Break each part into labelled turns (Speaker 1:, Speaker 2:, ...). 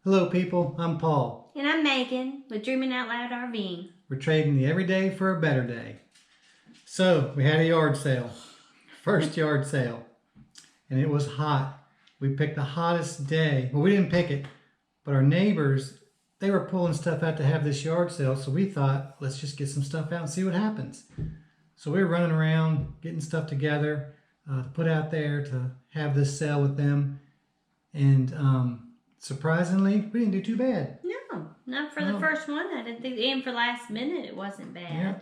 Speaker 1: Hello people, I'm Paul.
Speaker 2: And I'm Megan with Dreaming Out Loud RVing.
Speaker 1: We're trading the everyday for a better day. So we had a yard sale, first yard sale, and it was hot. We picked the hottest day. Well, we didn't pick it, but our neighbors, they were pulling stuff out to have this yard sale. So we thought, let's just get some stuff out and see what happens. So we were running around, getting stuff together to put out there to have this sale with them. And surprisingly, we didn't do too bad.
Speaker 2: No, not for the first one. I didn't think, and for last minute, it wasn't bad.
Speaker 1: Yeah.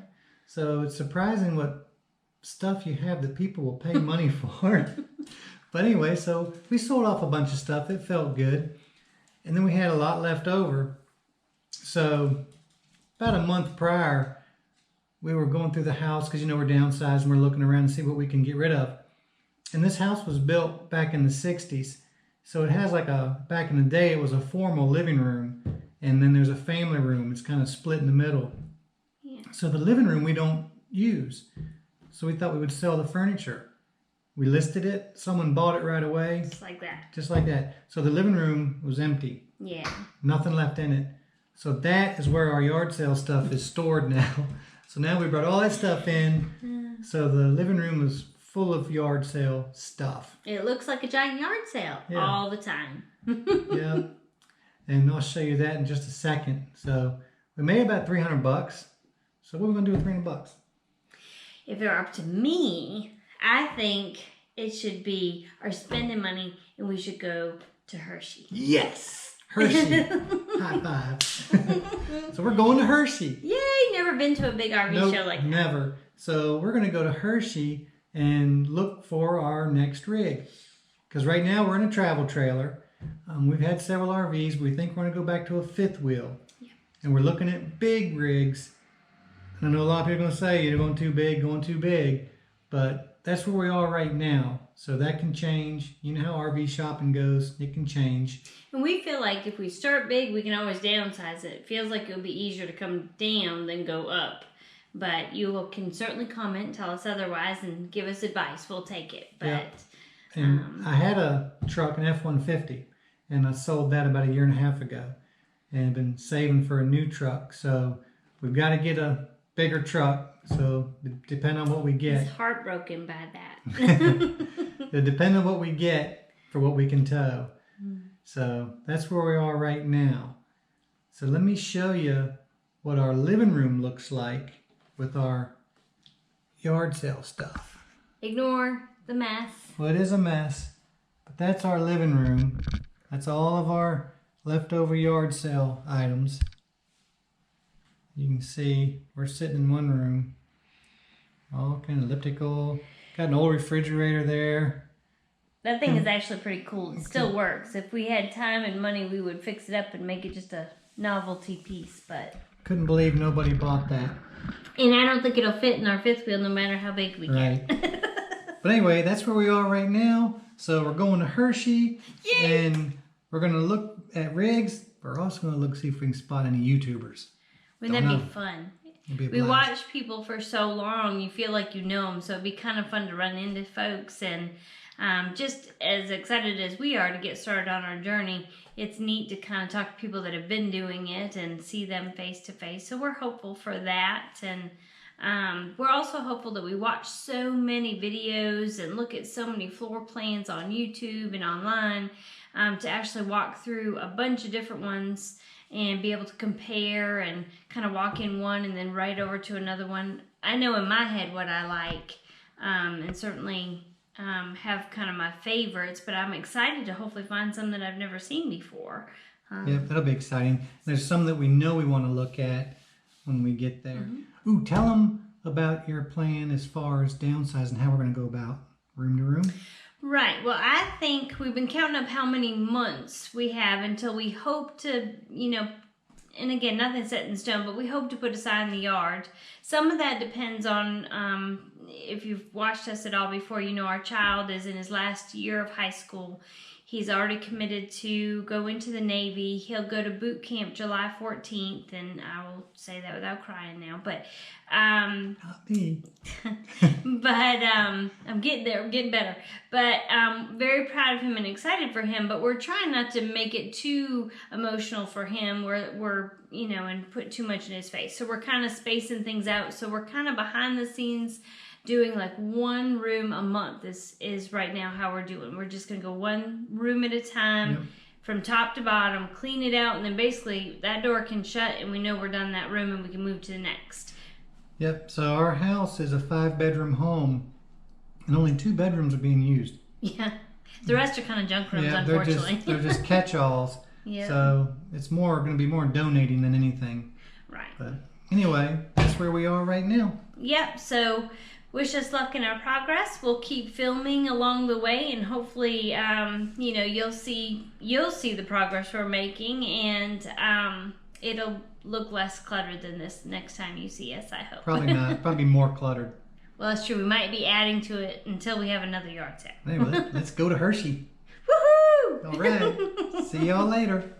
Speaker 1: So it's surprising what stuff you have that people will pay money for. But anyway, so we sold off a bunch of stuff. It felt good. And then we had a lot left over. So about a month prior, we were going through the house because, you know, we're downsizing. We're looking around to see what we can get rid of. And this house was built back in the 60s. So it has like back in the day, it was a formal living room. And then there's a family room. It's kind of split in the middle.
Speaker 2: Yeah.
Speaker 1: So the living room we don't use. So we thought we would sell the furniture. We listed it. Someone bought it right away.
Speaker 2: Just like that.
Speaker 1: Just like that. So the living room was empty.
Speaker 2: Yeah.
Speaker 1: Nothing left in it. So that is where our yard sale stuff is stored now. So now we brought all that stuff in. So the living room is full of yard sale stuff.
Speaker 2: It looks like a giant yard sale all the time.
Speaker 1: Yeah. And I'll show you that in just a second. So we made about 300 bucks. So what are we going to do with 300 bucks?
Speaker 2: If it were up to me, I think it should be our spending money and we should go to Hershey.
Speaker 1: Yes. Hershey. High five. So we're going to Hershey.
Speaker 2: Yay, never been to a big RV show like that.
Speaker 1: Never. So we're going to go to Hershey and look for our next rig. Because right now we're in a travel trailer. We've had several RVs. We think we're going to go back to a fifth wheel. Yeah. And we're looking at big rigs. And I know a lot of people are going to say, you're going too big. But that's where we are right now. So that can change. You know how RV shopping goes. It can change.
Speaker 2: And we feel like if we start big, we can always downsize it. It feels like it would be easier to come down than go up. But you can certainly comment, tell us otherwise, and give us advice. We'll take it. But
Speaker 1: yeah. And I had a truck, an F-150, and I sold that about 1.5 years ago. And been saving for a new truck. So we've got to get a bigger truck. So depending on what we get.
Speaker 2: He's heartbroken by that.
Speaker 1: It depends on what we get for what we can tow. So that's where we are right now. So let me show you what our living room looks like with our yard sale stuff.
Speaker 2: Ignore the mess.
Speaker 1: Well, it is a mess, but that's our living room. That's all of our leftover yard sale items. You can see we're sitting in one room. All kind of elliptical. Got an old refrigerator there.
Speaker 2: That thing is actually pretty cool. It still works. If we had time and money, we would fix it up and make it just a novelty piece, but...
Speaker 1: Couldn't believe nobody bought that.
Speaker 2: And I don't think it'll fit in our fifth wheel no matter how big we get.
Speaker 1: Right. But anyway, that's where we are right now. So we're going to Hershey. Yay! And we're going to look at rigs. We're also going to look see if we can spot any YouTubers.
Speaker 2: Wouldn't that be fun?
Speaker 1: We
Speaker 2: watch people for so long, you feel like you know them, so it'd be kind of fun to run into folks. And just as excited as we are to get started on our journey, it's neat to kind of talk to people that have been doing it and see them face to face. So we're hopeful for that. And we're also hopeful that we watch so many videos and look at so many floor plans on YouTube and online to actually walk through a bunch of different ones and be able to compare and kind of walk in one and then right over to another one. I know in my head what I like, and certainly have kind of my favorites, but I'm excited to hopefully find some that I've never seen before.
Speaker 1: Yeah, that'll be exciting. There's some that we know we want to look at when we get there. Ooh, tell them about your plan as far as downsizing, how we're going to go about room to room.
Speaker 2: Right. Well, I think we've been counting up how many months we have until we hope to, you know, and again, nothing's set in stone, but we hope to put aside in the yard. Some of that depends on, if you've watched us at all before, you know our child is in his last year of high school. He's already committed to go into the Navy. He'll go to boot camp July 14th, and I will say that without crying now. But
Speaker 1: Not me.
Speaker 2: I'm getting there. I'm getting better. But very proud of him and excited for him. But we're trying not to make it too emotional for him. We're and put too much in his face. So we're kind of spacing things out. So we're kind of behind the scenes doing like one room a month is right now how we're doing. We're just going to go one room at a time.
Speaker 1: Yep.
Speaker 2: From top to bottom, clean it out, and then basically that door can shut and we know we're done that room and we can move to the next.
Speaker 1: Yep, so our house is a 5-bedroom home, and only 2 bedrooms are being used.
Speaker 2: Yeah, the rest are kind of junk rooms, unfortunately.
Speaker 1: They're just catch-alls.
Speaker 2: Yeah.
Speaker 1: So it's going to be more donating than anything.
Speaker 2: Right.
Speaker 1: But anyway, that's where we are right now.
Speaker 2: Yep, so wish us luck in our progress. We'll keep filming along the way, and hopefully, you'll see the progress we're making, and it'll look less cluttered than this next time you see us, I hope.
Speaker 1: Probably not. Probably more cluttered.
Speaker 2: Well, that's true. We might be adding to it until we have another yard sale.
Speaker 1: Anyway, let's go to Hershey.
Speaker 2: Woohoo!
Speaker 1: All right. See y'all later.